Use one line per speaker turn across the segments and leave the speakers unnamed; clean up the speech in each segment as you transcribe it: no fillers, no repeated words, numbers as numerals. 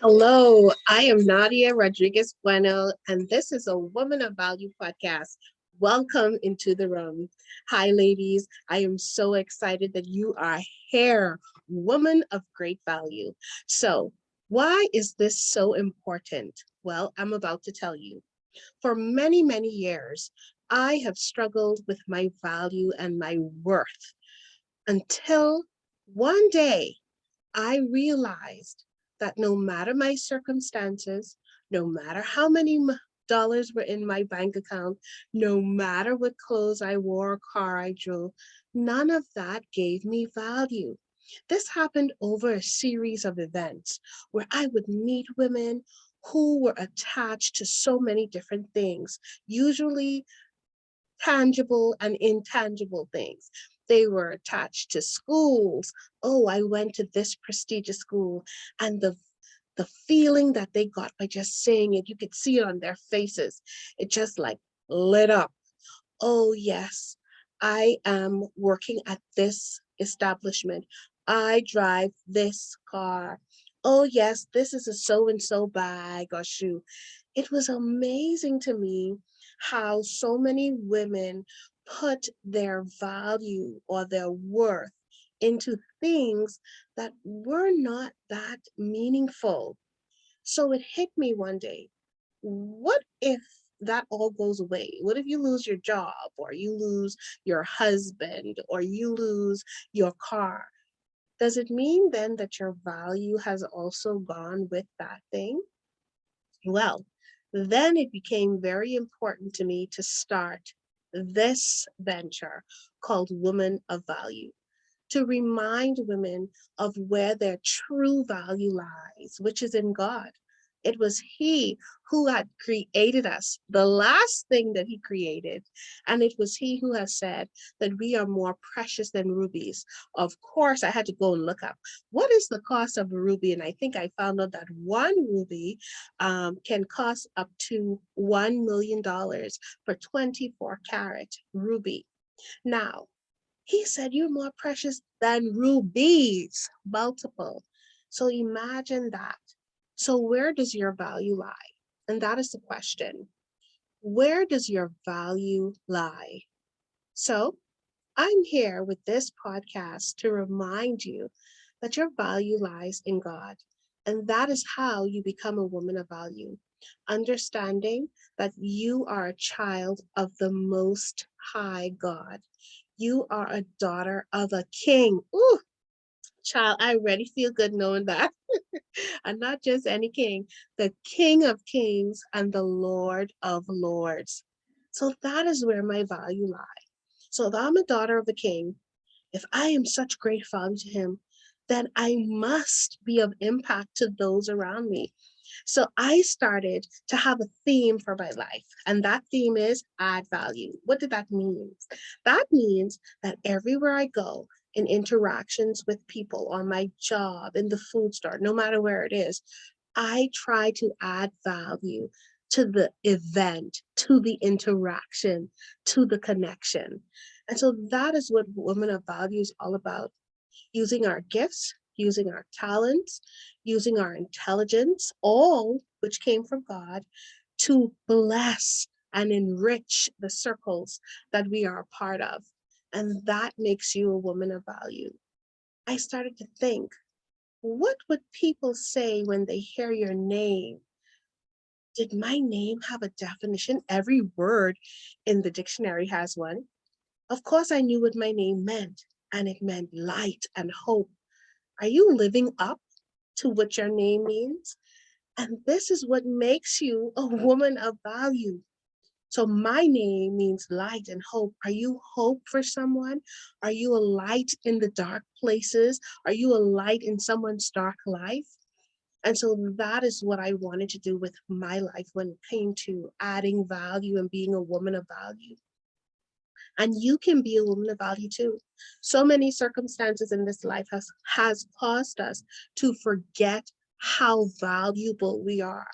Hello, I am Nadia Rodriguez Bueno, and this is a Woman of Value podcast. Welcome into the room. Hi, ladies. I am so excited that you are here, woman of great value. So, why is this so important? Well, I'm about to tell you. For many, many years, I have struggled with my value and my worth until one day I realized that no matter my circumstances, no matter how many dollars were in my bank account, no matter what clothes I wore or car I drove, none of that gave me value. This happened over a series of events where I would meet women who were attached to so many different things, usually tangible and intangible things. They were attached to schools. Oh, I went to this prestigious school, and the feeling that they got by just saying it, you could see it on their faces. It just like lit up. Oh, yes, I am working at this establishment. I drive this car. Oh, yes, this is a so and so bag or shoe. It was amazing to me how so many women put their value or their worth into things that were not that meaningful. So it hit me one day. What if that all goes away? What if you lose your job or you lose your husband or you lose your car? Does it mean then that your value has also gone with that thing? Well, then it became very important to me to start this venture called Woman of Value, to remind women of where their true value lies, which is in God. It was He who had created us, the last thing that He created. And it was He who has said that we are more precious than rubies. Of course, I had to go and look up what is the cost of a ruby. And I think I found out that one ruby can cost up to $1 million for 24 carat ruby. Now, he said, you're more precious than rubies, multiple. So imagine that. So, where does your value lie? And that is the question. Where does your value lie? So, I'm here with this podcast to remind you that your value lies in God. And that is how you become a woman of value. Understanding that you are a child of the Most High God. You are a daughter of a king. Ooh, child, I already feel good knowing that. And not just any king, the King of Kings and the Lord of Lords. So that is where my value lies. So if I'm a daughter of the king, if I am such great value to him, then I must be of impact to those around me. So I started to have a theme for my life, and that theme is add value. What did that mean? That means that everywhere I go in interactions with people, on my job, in the food store, no matter where it is, I try to add value to the event, to the interaction, to the connection. And so that is what Women of Value is all about, using our gifts, using our talents, using our intelligence, all which came from God, to bless and enrich the circles that we are a part of. And that makes you a woman of value. I started to think, what would people say when they hear your name? Did my name have a definition? Every word in the dictionary has one. Of course, I knew what my name meant, and it meant light and hope. Are you living up to what your name means? And this is what makes you a woman of value. So my name means light and hope. Are you hope for someone? Are you a light in the dark places? Are you a light in someone's dark life? And so that is what I wanted to do with my life when it came to adding value and being a woman of value. And you can be a woman of value too. So many circumstances in this life has caused us to forget how valuable we are.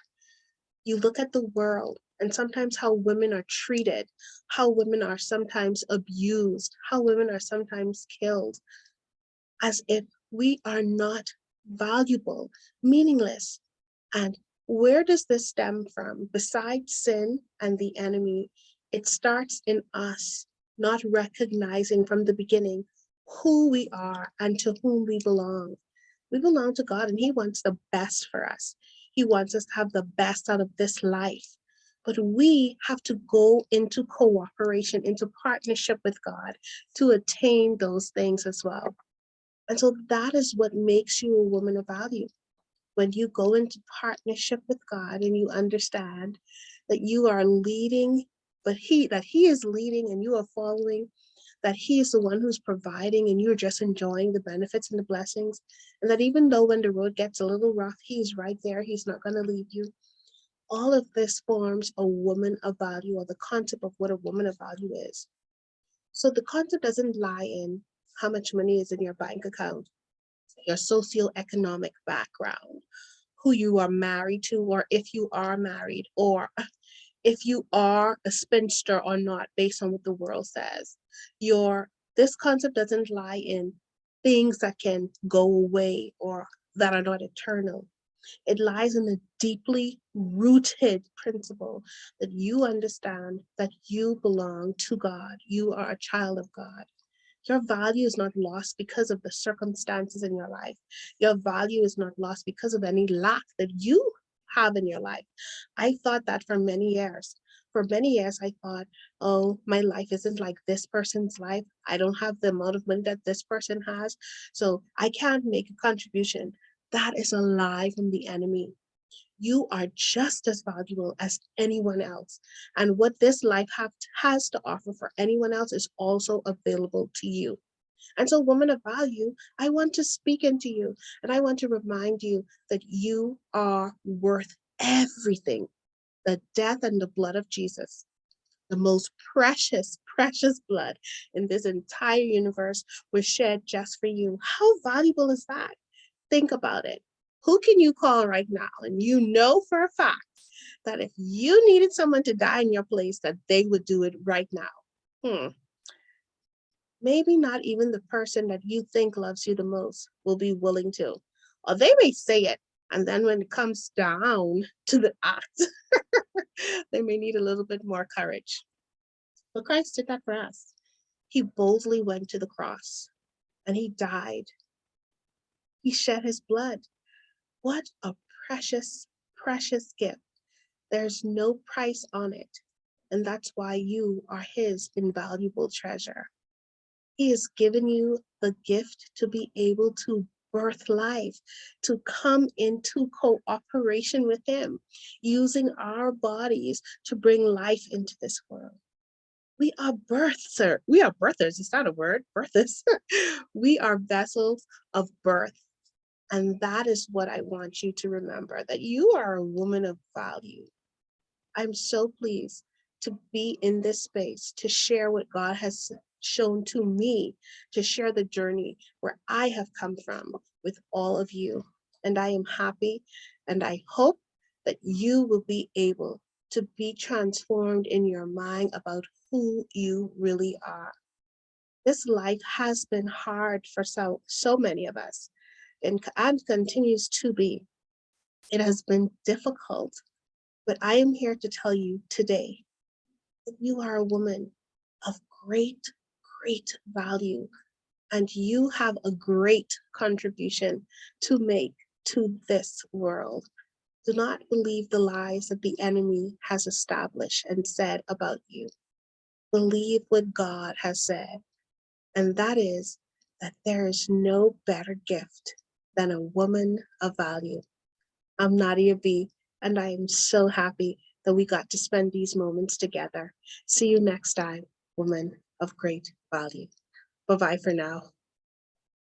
You look at the world and sometimes how women are treated, how women are sometimes abused, how women are sometimes killed, as if we are not valuable, meaningless. And where does this stem from? Besides sin and the enemy, it starts in us not recognizing from the beginning who we are and to whom we belong. We belong to God and He wants the best for us. He wants us to have the best out of this life. But we have to go into cooperation, into partnership with God to attain those things as well. And so that is what makes you a woman of value. When you go into partnership with God and you understand that you are leading, but that He is leading and you are following, that He is the one who's providing and you're just enjoying the benefits and the blessings. And that even though when the road gets a little rough, He's right there. He's not going to leave you. All of this forms a woman of value, or the concept of what a woman of value is. So the concept doesn't lie in how much money is in your bank account, your socioeconomic background, who you are married to, or if you are married, or if you are a spinster or not, based on what the world says. This concept doesn't lie in things that can go away or that are not eternal. It lies in the deeply rooted principle that you understand that you belong to God. You are a child of God. Your value is not lost because of the circumstances in your life. Your value is not lost because of any lack that you have in your life. I thought that for many years. For many years, I thought, oh, my life isn't like this person's life. I don't have the amount of money that this person has, so I can't make a contribution. That is a lie from the enemy. You are just as valuable as anyone else. And what this life has to offer for anyone else is also available to you. And so, woman of value, I want to speak into you and I want to remind you that you are worth everything. The death and the blood of Jesus, the most precious, precious blood in this entire universe, was shed just for you. How valuable is that? Think about it. Who can you call right now? And you know for a fact that if you needed someone to die in your place, that they would do it right now. Maybe not even the person that you think loves you the most will be willing to. Or they may say it, and then when it comes down to the act, they may need a little bit more courage. But Christ did that for us. He boldly went to the cross and He died. He shed His blood. What a precious, precious gift. There's no price on it. And that's why you are His invaluable treasure. He has given you the gift to be able to birth life, to come into cooperation with Him, using our bodies to bring life into this world. We are birthers. We are birthers. It's not a word, birthers. We are vessels of birth. And that is what I want you to remember, that you are a woman of value. I'm so pleased to be in this space, to share what God has shown to me, to share the journey where I have come from with all of you. And I am happy, and I hope that you will be able to be transformed in your mind about who you really are. This life has been hard for so many of us, and continues to be. It has been difficult, but I am here to tell you today that you are a woman of great, great value, and you have a great contribution to make to this world. Do not believe the lies that the enemy has established and said about you. Believe what God has said, and that is that there is no better gift than a woman of value. I'm Nadia B, and I am so happy that we got to spend these moments together. See you next time, woman of great value. Bye-bye for now.